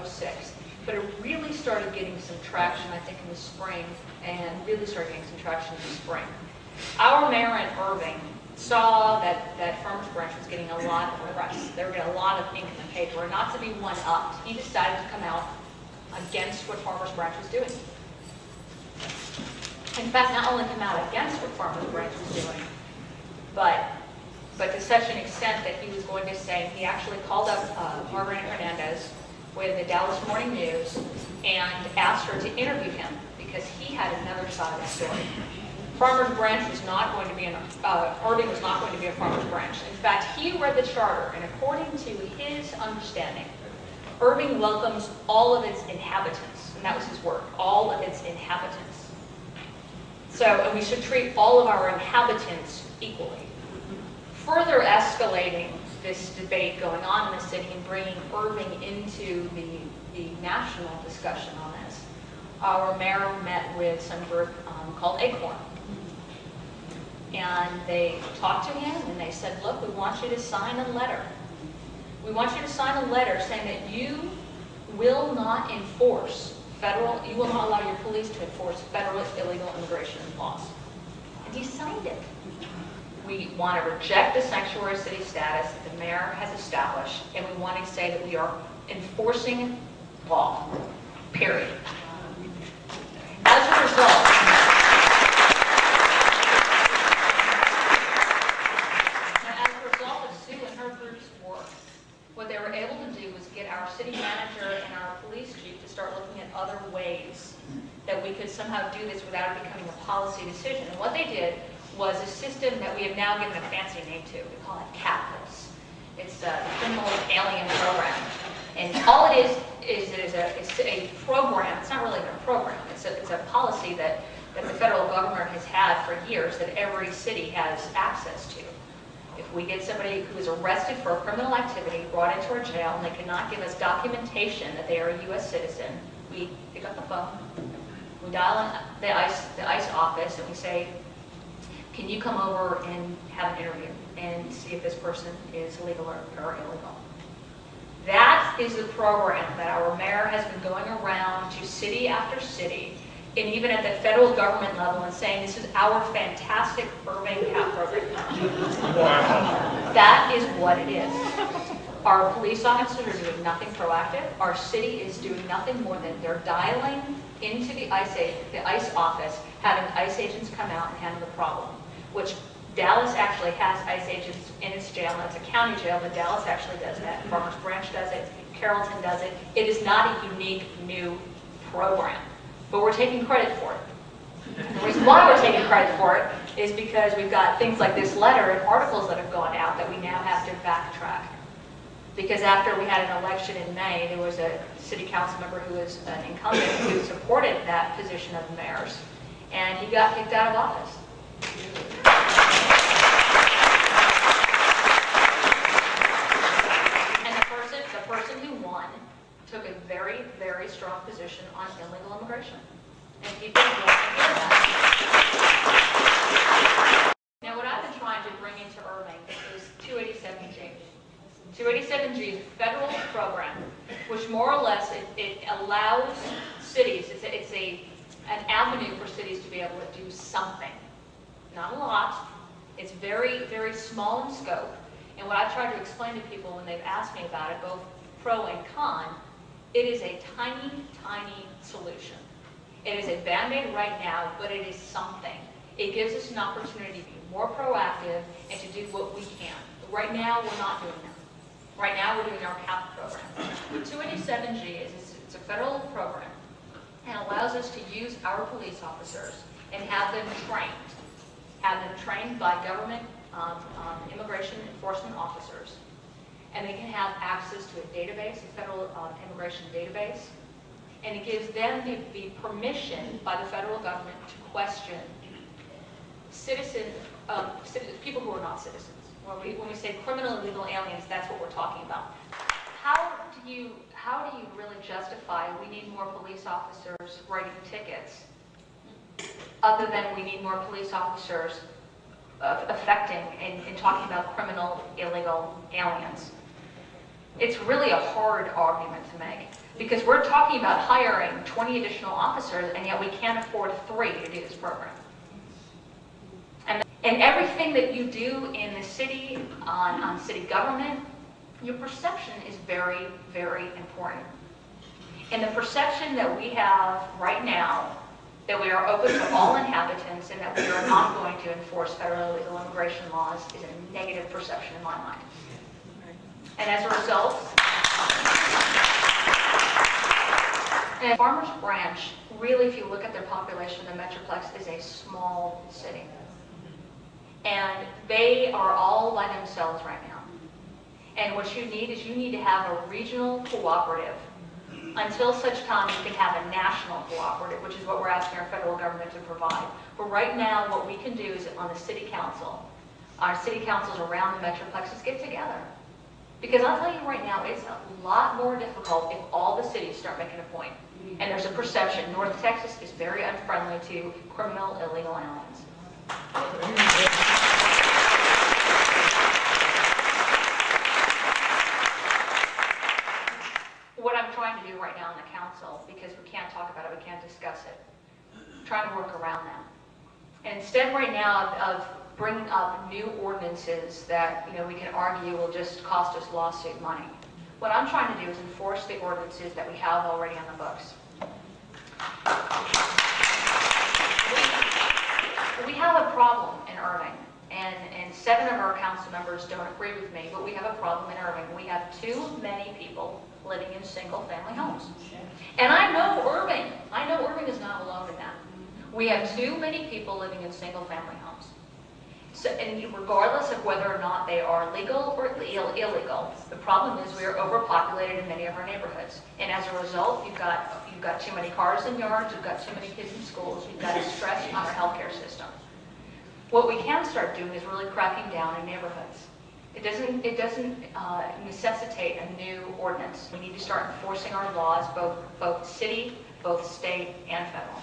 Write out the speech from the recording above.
'06. But it really started getting some traction, I think, in the spring, and really started getting some traction in the spring. Our mayor in Irving saw that Farmers Branch was getting a lot of press. They were getting a lot of ink in the paper, and not to be one-upped, he decided to come out against what Farmers Branch was doing. In fact, not only come out against what Farmers Branch was doing, but to such an extent that he was going to say, he actually called up Margarita Hernandez with the Dallas Morning News and asked her to interview him because he had another side of the story. Farmers Branch was not going to be Irving was not going to be a Farmers Branch. In fact, he read the charter, and according to his understanding, Irving welcomes all of its inhabitants, and that was his word, all of its inhabitants. So, and we should treat all of our inhabitants equally. Further escalating this debate going on in the city and bringing Irving into the national discussion on this, our mayor met with some group called Acorn. And they talked to him and they said, look, we want you to sign a letter. We want you to sign a letter saying that you will not enforce you will not allow your police to enforce federal illegal immigration laws. And he signed it. We want to reject the sanctuary city status that the mayor has established, and we want to say that we are enforcing law, period. As a result, of Sue and her group's work, what they were able to do was get our city manager and our police chief to start looking at other ways that we could somehow do this without it becoming a policy decision. And what they did was a system that we have now given a fancy name to. We call it CAPIS. It's the Criminal Alien Program. And all it is a program. It's not really a program. It's a policy that the federal government has had for years that every city has access to. If we get somebody who is arrested for a criminal activity, brought into our jail, and they cannot give us documentation that they are a U.S. citizen, we pick up the phone, we dial in the ICE office, and we say, can you come over and have an interview and see if this person is legal or illegal? That is the program that our mayor has been going around to city after city, and even at the federal government level, and saying this is our fantastic Irving CAP program. Wow. That is what it is. Our police officers are doing nothing proactive. Our city is doing nothing more than they're dialing into the ICE office, having ICE agents come out and handle the problem, which Dallas actually has ICE agents in its jail. It's a county jail, but Dallas actually does that. Farmers Branch does it. Carrollton does it. It is not a unique new program, but we're taking credit for it. The reason why we're taking credit for it is because we've got things like this letter and articles that have gone out that we now have to backtrack. Because after we had an election in May, there was a city council member who was an incumbent who supported that position of the mayor's, and he got kicked out of office. And the person who won took a very, very strong position on illegal immigration. And people want to hear that. Now, what I've been trying to bring into Irving is 287G. 287G is a federal program, which more or less it allows cities, it's an avenue for cities to be able to do something. Not a lot. It's very, very small in scope. And what I try to explain to people when they've asked me about it, both pro and con, it is a tiny, tiny solution. It is a Band-Aid right now, but it is something. It gives us an opportunity to be more proactive and to do what we can. But right now, we're not doing that. Right now, we're doing our CAP program. What 287G it's a federal program and allows us to use our police officers and have them trained by government immigration enforcement officers. And they can have access to a database, a federal immigration database. And it gives them the permission by the federal government to question people who are not citizens. When we say criminal illegal aliens, that's what we're talking about. How do you really justify we need more police officers writing tickets, other than we need more police officers affecting and talking about criminal illegal aliens? It's really a hard argument to make. Because we're talking about hiring 20 additional officers, and yet we can't afford 3 to do this program. And everything that you do in the city, on city government, your perception is very, very important. And the perception that we have right now, that we are open to all inhabitants and that we are not going to enforce federal illegal immigration laws, is a negative perception in my mind. And as a result, and Farmers Branch, really, if you look at their population, the Metroplex is a small city. And they are all by themselves right now. And what you need is you need to have a regional cooperative until such time you can have a national cooperative, which is what we're asking our federal government to provide. But right now, what we can do is on the city council, our city councils around the Metroplex, is get together. Because I'll tell you right now, it's a lot more difficult if all the cities start making a point. And there's a perception, North Texas is very unfriendly to criminal illegal aliens. What I'm trying to do right now in the council, because we can't talk about it, we can't discuss it, I'm trying to work around that. And instead right now of bringing up new ordinances that we can argue will just cost us lawsuit money, what I'm trying to do is enforce the ordinances that we have already on the books. We have a problem in Irving, and 7 of our council members don't agree with me, but we have a problem in Irving. We have too many people living in single-family homes. And I know Irving is not alone in that. We have too many people living in single-family homes. So, and regardless of whether or not they are legal or illegal, the problem is we are overpopulated in many of our neighborhoods. And as a result, you've got too many cars in yards, you've got too many kids in schools, you've got a stress on our healthcare system. What we can start doing is really cracking down in neighborhoods. It doesn't necessitate a new ordinance. We need to start enforcing our laws, both city, both state, and federal.